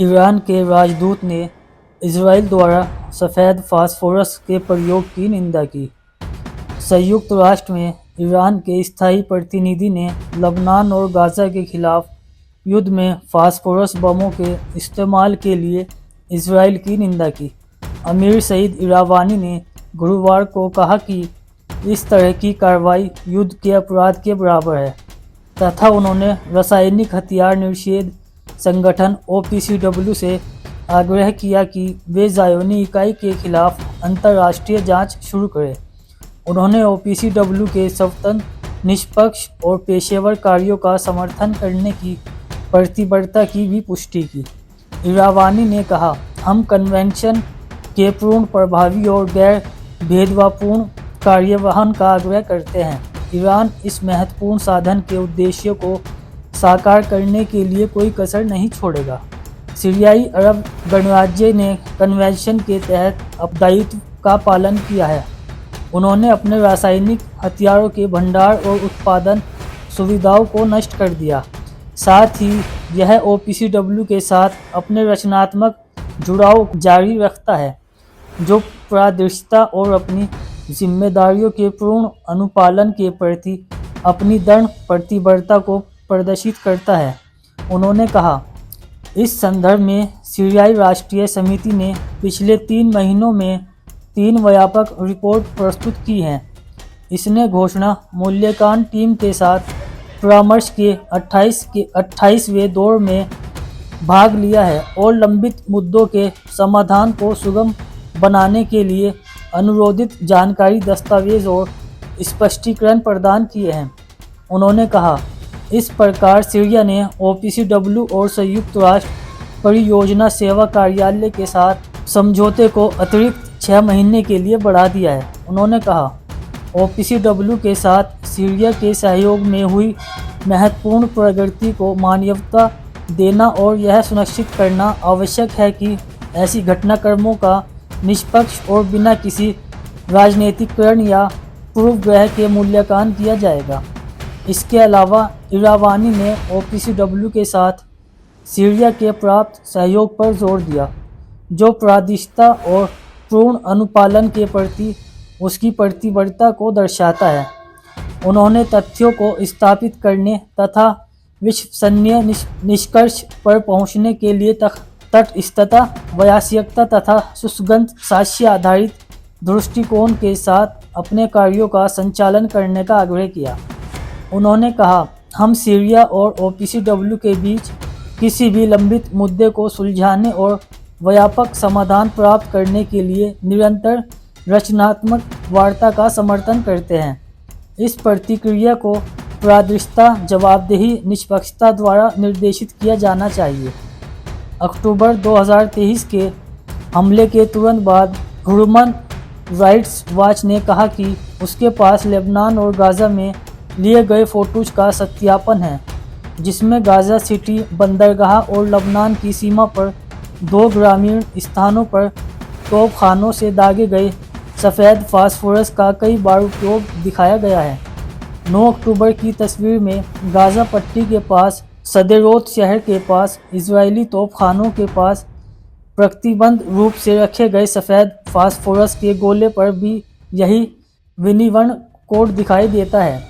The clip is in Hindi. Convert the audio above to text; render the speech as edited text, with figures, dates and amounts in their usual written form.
ईरान के राजदूत ने इजराइल द्वारा सफ़ेद फास्फोरस के प्रयोग की निंदा की। संयुक्त राष्ट्र में ईरान के स्थायी प्रतिनिधि ने लबनान और गाज़ा के खिलाफ युद्ध में फास्फोरस बमों के इस्तेमाल के लिए इजराइल की निंदा की। अमीर सईद इरावानी ने गुरुवार को कहा कि इस तरह की कार्रवाई युद्ध के अपराध के बराबर है तथा उन्होंने रासायनिक हथियार निषेध संगठन OPCW से आग्रह किया कि वे ज़ायोनी इकाई के खिलाफ अंतर्राष्ट्रीय जांच शुरू करें। उन्होंने OPCW के स्वतंत्र, निष्पक्ष और पेशेवर कार्यों का समर्थन करने की प्रतिबद्धता की भी पुष्टि की। इरावानी ने कहा, हम कन्वेंशन के पूर्ण, प्रभावी और गैर भेदभावपूर्ण कार्यवाहन का आग्रह करते हैं। ईरान इस महत्वपूर्ण साधन के उद्देश्यों को साकार करने के लिए कोई कसर नहीं छोड़ेगा। सीरियाई अरब गणराज्य ने कन्वेंशन के तहत दायित्व का पालन किया है। उन्होंने अपने रासायनिक हथियारों के भंडार और उत्पादन सुविधाओं को नष्ट कर दिया। साथ ही यह OPCW के साथ अपने रचनात्मक जुड़ाव जारी रखता है, जो पारदर्शिता और अपनी जिम्मेदारियों के पूर्ण अनुपालन के प्रति अपनी दृढ़ प्रतिबद्धता को प्रदर्शित करता है। उन्होंने कहा, इस संदर्भ में सीरियाई राष्ट्रीय समिति ने पिछले 3 महीनों में 3 व्यापक रिपोर्ट प्रस्तुत की हैं। इसने घोषणा मूल्यांकन टीम के साथ परामर्श के 28वें दौर में भाग लिया है और लंबित मुद्दों के समाधान को सुगम बनाने के लिए अनुरोधित जानकारी, दस्तावेज और स्पष्टीकरण प्रदान किए हैं। उन्होंने कहा, इस प्रकार सीरिया ने OPCW और संयुक्त राष्ट्र परियोजना सेवा कार्यालय के साथ समझौते को अतिरिक्त 6 महीने के लिए बढ़ा दिया है। उन्होंने कहा, OPCW के साथ सीरिया के सहयोग में हुई महत्वपूर्ण प्रगति को मान्यता देना और यह सुनिश्चित करना आवश्यक है कि ऐसी घटनाक्रमों का निष्पक्ष और बिना किसी राजनीतिकरण या पूर्वग्रह के मूल्यांकन किया जाएगा। इसके अलावा इरावानी ने OPCW के साथ सीरिया के प्राप्त सहयोग पर जोर दिया, जो पारदर्शिता और पूर्ण अनुपालन के प्रति उसकी प्रतिबद्धता को दर्शाता है। उन्होंने तथ्यों को स्थापित करने तथा विश्वसनीय निष्कर्ष पर पहुंचने के लिए तटस्थता, वैश्विकता तथा सुसंगत साक्ष्य आधारित दृष्टिकोण के साथ अपने कार्यों का संचालन करने का आग्रह किया। उन्होंने कहा, हम सीरिया और OPCW के बीच किसी भी लंबित मुद्दे को सुलझाने और व्यापक समाधान प्राप्त करने के लिए निरंतर रचनात्मक वार्ता का समर्थन करते हैं। इस प्रतिक्रिया को पारदर्शिता, जवाबदेही, निष्पक्षता द्वारा निर्देशित किया जाना चाहिए। अक्टूबर 2023 के हमले के तुरंत बाद ह्यूमन राइट्स वॉच ने कहा कि उसके पास लेबनान और गाज़ा में लिए गए फोटोज का सत्यापन है, जिसमें गाज़ा सिटी बंदरगाह और लबनान की सीमा पर 2 ग्रामीण स्थानों पर तोपखानों से दागे गए सफ़ेद फास्फोरस का कई बार उपयोग दिखाया गया है। 9 अक्टूबर की तस्वीर में गाज़ा पट्टी के पास सदेरोत शहर के पास इजरायली तोपखानों के पास प्रतिबंध रूप से रखे गए सफ़ेद फास्फोरस के गोले पर भी यही विनिर्माण कोड दिखाई देता है।